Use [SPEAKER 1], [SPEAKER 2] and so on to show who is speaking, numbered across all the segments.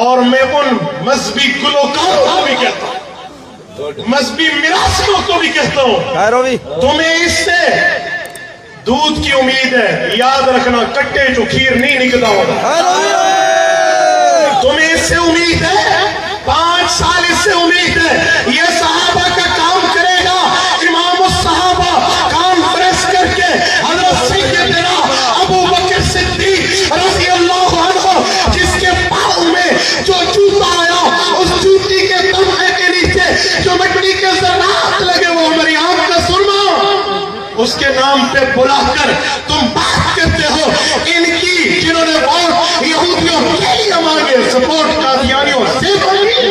[SPEAKER 1] और मैं उन मजहबी गुलकारों को भी कहता हूँ, मजहबी मिरासियों को भी कहता हूँ, तुम्हें इससे दूध की उम्मीद है, याद रखना कट्टे जो खीर नहीं निकला होगा। तुम्हें इससे उम्मीद है, 5 साल इससे उम्मीद है, ये सहाबा का काम करेगा। इमाम सहाबा कॉन्फ्रेंस करके हज़रत सैयदना अबू बकर सिद्दीक रज़ी अल्लाह अन्हु, जिसके पाँव में जो जूता आया, उस जूती के तमगे के नीचे जो मिट्टी के ज़रात लगे, वो हमारी आंख का सुरमा, उसके नाम पे बुलाकर तुम बात करते हो इनकी, जिन्होंने वोट यहूदियों के लिए मांगे, सपोर्ट कादियानियों से मांगी।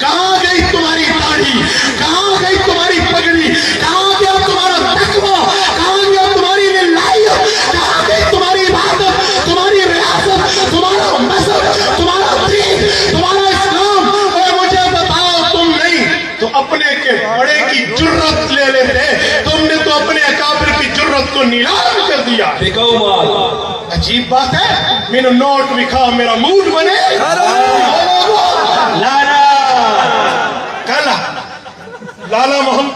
[SPEAKER 1] कहां गई तुम्हारी दाढ़ी, कहां गई तुम्हारी पगड़ी, कहां गया तुम्हारा तकवा, कहां गया तुम्हारी विलायत, कहां गई तुम्हारी इबादत, तुम्हारी रियासत, तुम्हारा मजहब, तुम्हारा दीन, तुम्हारा इस्लाम? और मुझे बताओ, तुम नहीं तो अपने के बड़े की जुर्रत ले लेते, तुमने तो अपने अकाबिर की जुर्रत को नीलाम कर दिया। अजीब बात है, मेरा नोट विखा मेरा मूड बने। लाला काला लाला मोहम्मद,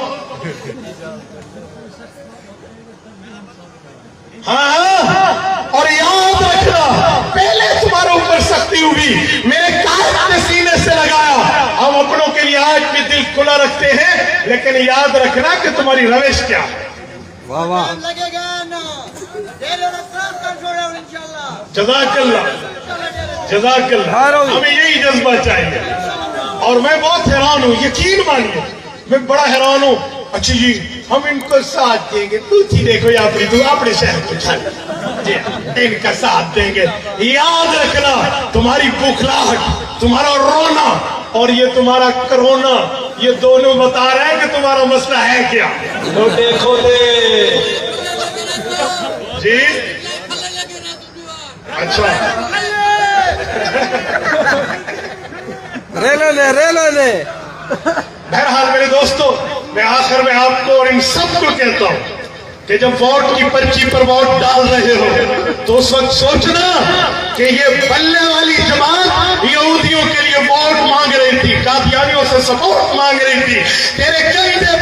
[SPEAKER 1] हाँ, और याद रखना, पहले तुम्हारे ऊपर सख्ती हुई, मेरे कायद ने सीने से लगाया। हम अपनों के लिए आज भी दिल खुला रखते हैं, लेकिन याद रखना कि तुम्हारी रवेश क्या है।
[SPEAKER 2] वाह वाह,
[SPEAKER 1] जज़ाकल्लाह जज़ाकल्लाह, हमें यही जज्बा चाहिए। और मैं बहुत हैरान हूँ, यकीन मानिए मैं बड़ा हैरान हूँ। अच्छा जी, हम इनको साथ देंगे, तू थी देखो या तू अपने शहर को चल, इनका साथ देंगे। याद रखना, तुम्हारी बुखलाहट, तुम्हारा रोना और ये तुम्हारा करोना, ये दोनों बता रहे हैं कि तुम्हारा मसला है क्या। तो देखो दे जी, अच्छा
[SPEAKER 2] रेलो ले।
[SPEAKER 1] बहरहाल मेरे दोस्तों, मैं आखिर में आपको और इन सबको कहता हूं कि जब वोट की पर्ची पर वोट डाल रहे हो तो उस वक्त सोचना कि ये बल्ले वाली जमात यहूदियों के लिए वोट मांग रही थी, कादियानियों से सपोर्ट मांग रही थी, तेरे कंधे पे